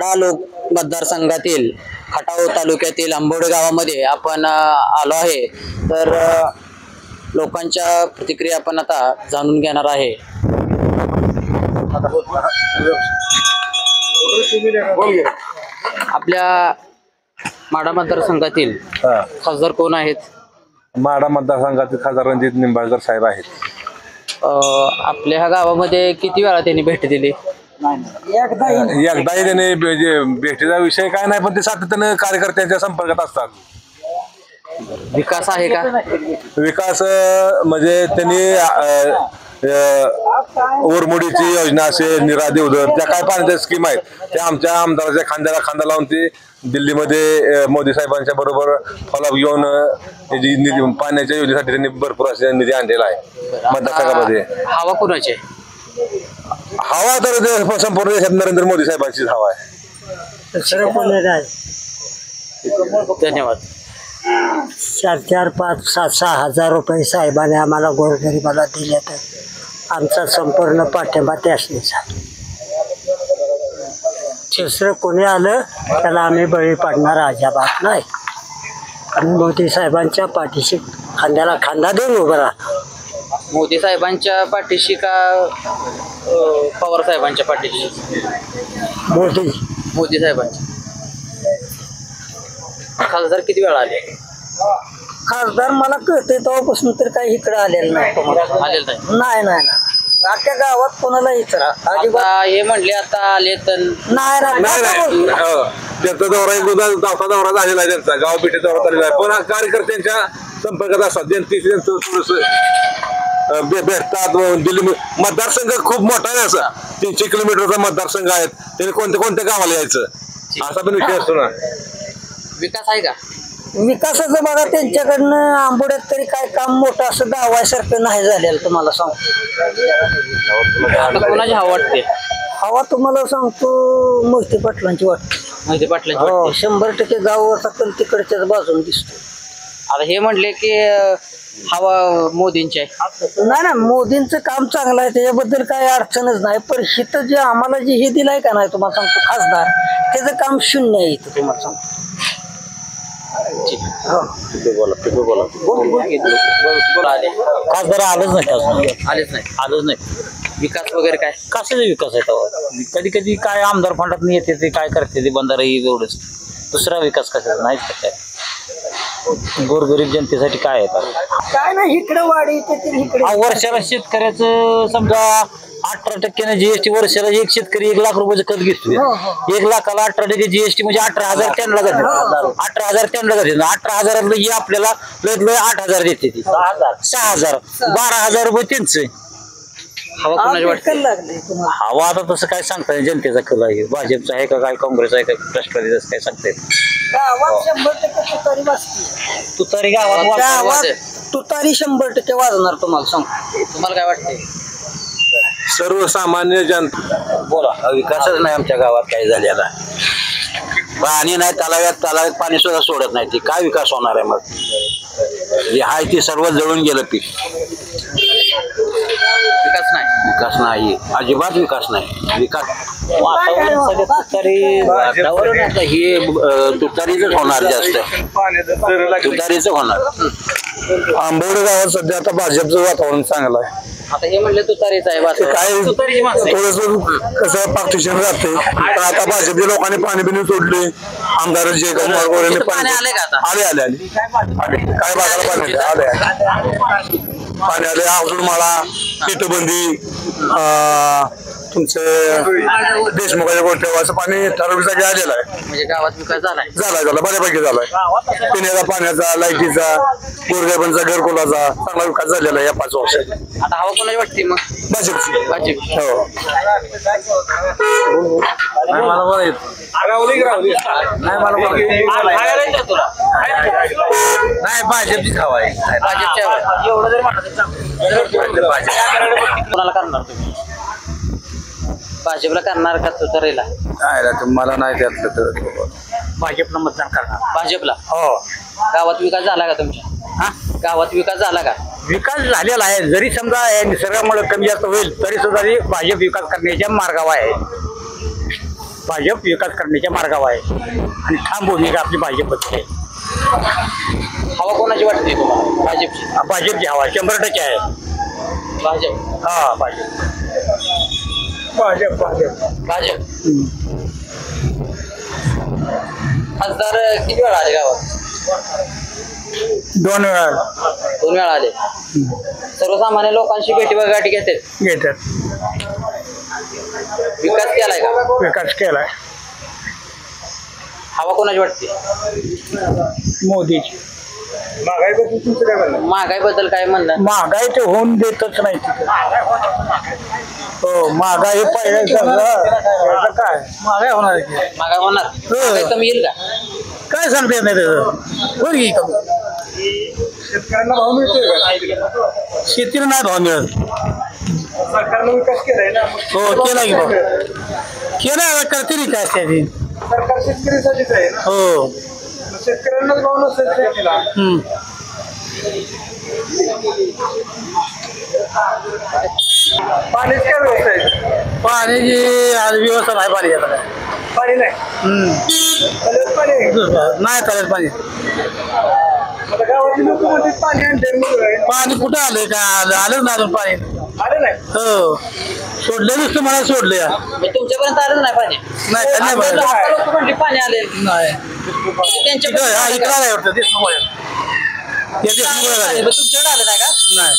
माढा लोक मतदारसंघातील खटाव तालुक्यातील आंबोडे गावामध्ये आपण आलो आहे। तर लोकांच्या प्रतिक्रिया आपण आता जाणून घेणार आहे। आपल्या माढा मतदारसंघातील खासदार कोण आहेत? माढा मतदारसंघातील खासदार रणजित निंबाळकर साहेब आहेत। आपल्या ह्या गावामध्ये किती वेळा त्यांनी भेट दिली? एकदाही त्याने भेटीचा विषय काय नाही, पण ते सातत्याने कार्यकर्त्यांच्या संपर्कात असतात। विकास आहे का? विकास म्हणजे त्यांनी ओरमुडीची योजना असेल, निरा देवधर, त्या काय पाण्याच्या स्कीम आहेत त्या आमच्या आमदाराच्या खांद्याला खांदा लावून ते दिल्लीमध्ये मोदी साहेबांच्या बरोबर फॉलोअप घेऊन पाण्याच्या योजनेसाठी त्यांनी भरपूर असे निधी आणलेला आहे मतदारसंघामध्ये। हवा कोणाची? हवा तर संपूर्ण देशात नरेंद्र मोदी साहेबांचीच हवा आहे। धन्यवाद। 4-4, 5-6 हजार रुपये साहेबांनी आम्हाला गोरगरिबाला दिले, तर आमचा संपूर्ण पाठिंबा त्यासनीचा। तिसरं कोणी आलं त्याला आम्ही बळी पाडणार अजिबात नाही। आणि मोदी साहेबांच्या पाठीशी खांद्याला खांदा देऊन उभं राहा। मोदी साहेबांच्या पाठीशी का पवार साहेबांच्या पाठीशी? मोदी साहेबांच्या। खासदार किती वेळा आले? खासदार मला कळते तेव्हापासून तर काही इकडे आलेलं नाही। आलेलं नाही नाही नाही, अख्ख्या गावात कोणाला इचरा अजिबात। हे म्हणले आता आले तर नाही त्यांचा दौरा एक गावचा दौरा झालेला आहे, त्यांचा गाव भेटी दौरा झालेला आहे, पण कार्यकर्त्यांच्या संपर्कात असतात। जनतेशी थोडस भेटतात। दिल्ली मतदारसंघ खूप मोठा आहे, असा 300 किलोमीटरचा मतदारसंघ आहे। त्यांनी कोणत्या कोणत्या गावाला यायचं असा पण विषय असतो ना। विकास आहे का? विकासाचं बघा, त्यांच्याकडनं आंबोड्यात तरी काय काम मोठं असं दावायसारखं नाही झालेलं तुम्हाला सांगतो। कोणाची हवा वाटते? हवा तुम्हाला सांगतो मोहिते पाटलांची वाटते। मोहिते पाटलांची हो, वाटते? 100% गावाचा कल तिकडच्याच बाजून दिसतो। आता हे म्हणले की हवा मोदींची आहे। नाही ना, मोदींचं काम चांगलं आहे, त्याच्याबद्दल काही अडचणच नाही। पण हिथं जे आम्हाला जे हे दिलंय का नाही तुम्हाला सांगतो खासदार, त्याचं काम शून्य आहे इथं तुम्हाला सांगतो। खासदार आलेच नाही। विकास वगैरे काय? कशाचा विकास आहे? कधी कधी काय आमदार फंडात येते ते काय करते ते बंधारा एवढंच, दुसरा विकास कशाचा नाही काय? गोरगरीब जनतेसाठी काय आहे? काय नाही, इकडे वाढी इकडे वर्षाला शेतकऱ्याचं समजा 18% जीएसटी, वर्षाला एक शेतकरी 1 लाख रुपयाचं खत घेतो। 1 लाखाला 18% जीएसटी म्हणजे 18,000 त्यांना जाते। 18,000 त्यांना जाते। 18,000 ही आपल्याला लय 8,000 देते ती 6,000, 12,000 रुपये त्यांचं। हवा कोणाची वाटते? हवा आता तसं काय सांगता येईल, जनतेचा कल आहे। भाजपचा आहे का काय, काँग्रेस आहे का, राष्ट्रवादीचा काय सांगता येईल? गावात 100% तुतारी वाजते। तुतारी गावात तुतारी 100% वाजणार तुम्हाला सांगतो। तुम्हाला काय वाटते? सर्वसामान्य जनता बोला। विकासच नाही आमच्या गावात काही झालेला, पाणी नाही, तलाव्यात पाणी सुद्धा सोडत नाही। ती काय विकास होणार आहे? मग जे आहे ते सर्व जळून गेलं पीक। विकास नाही, अजिबात विकास नाही। विकास तुतारीच होणार, जास्त तुतारीच होणार। आंबोडे गावात सध्या आता भाजपचं वातावरण चांगलं आहे। आता हे म्हणले तुतारीच आहे, काय थोडस कसं पार्टिशन राहते, तर आता भाजपच्या लोकांनी पाणी बिणी सोडले। आमदार जे पाणी आले का? आता आले काय भागाला पाणी आले अजून मला पेटबंदी तुमचे देशमुखाच्या गोठ्यावर पाणी ठराविक जागी आलेलं आहे। म्हणजे गावात विकास झालाय बऱ्यापैकी झालाय। पिण्याचा, पाण्याचा, लाईटीचा, गोरगरिबांचा, घरकुलाचा चांगला विकास झालेला आहे या 5 वर्षात। आता हवा कोणाची वाटते मग? भाजपची। हो, नाही, भाजपचीच हवा आहे। कोणाला करणार तुम्ही? भाजपला करणार का तुतारीला? मला नाही त्यातलं, भाजपला मतदान करणार। भाजपला? हो। गावात विकास झाला का तुमच्या? गावात विकास झाला का? विकास झालेला आहे, जरी समजा निसर्गामुळे कमी जास्त होईल तरी सुद्धा भाजप विकास करण्याच्या मार्गावर आहे। भाजप विकास करण्याच्या मार्गावर आहे आणि ठाम भूमिका आपली भाजपची आहे. हवा कोणाची वाटते तुम्हाला? भाजपची. भाजपची हवा 100% आहे. भाजप. हा भाजप भाजप भाजप भाजप. खासदार किती वेळा आले गावात? 2 वेळा 2 वेळा आले. सर्वसामान्य लोकांशी भेटीगाठी घेतात. घेतात. विकास केलाय का? विकास केलाय. हवा कोणाची वाटते? मोदीची. महागाईबद्दल काय म्हणणं? महागाई ते होऊन देतच नाही तिथे. हो महागाई पाहिजे काय महागाई होणार आहे की? महागाई होणार. महागाई कमी येईल का? काय सांगता येत नाही त्याचं. होईल की कमी. शेतकऱ्यांना भाव मिळतोय? शेतीला नाही भाव मिळत. सरकारनं विकास केलाय ना. हो केला की भाऊ केला. करते काय त्याची. सरकार शेतकऱ्यासाठीच आहे ना. हो शेतकऱ्यांना भाव नसेल शेतीला. पाण्याची काय व्यवस्था आहे? पाण्याची आज व्यवस्था नाही. पाणी येत पाणी नाही. नाही चालेल पाणी. गावातील लोक म्हणतात पाणी कुठं आलंय का? आलंच ना अजून पाणी. आलं नाही. हो सोडलं नुसतं मला सोडलं या. तुमच्यापर्यंत आलं नाही पाणी? नाही लोक म्हणजे पाणी आले नाही. त्यांच्या इकडं नाही वाटतं ते तुमच्याकडे आलं नाही का? नाही.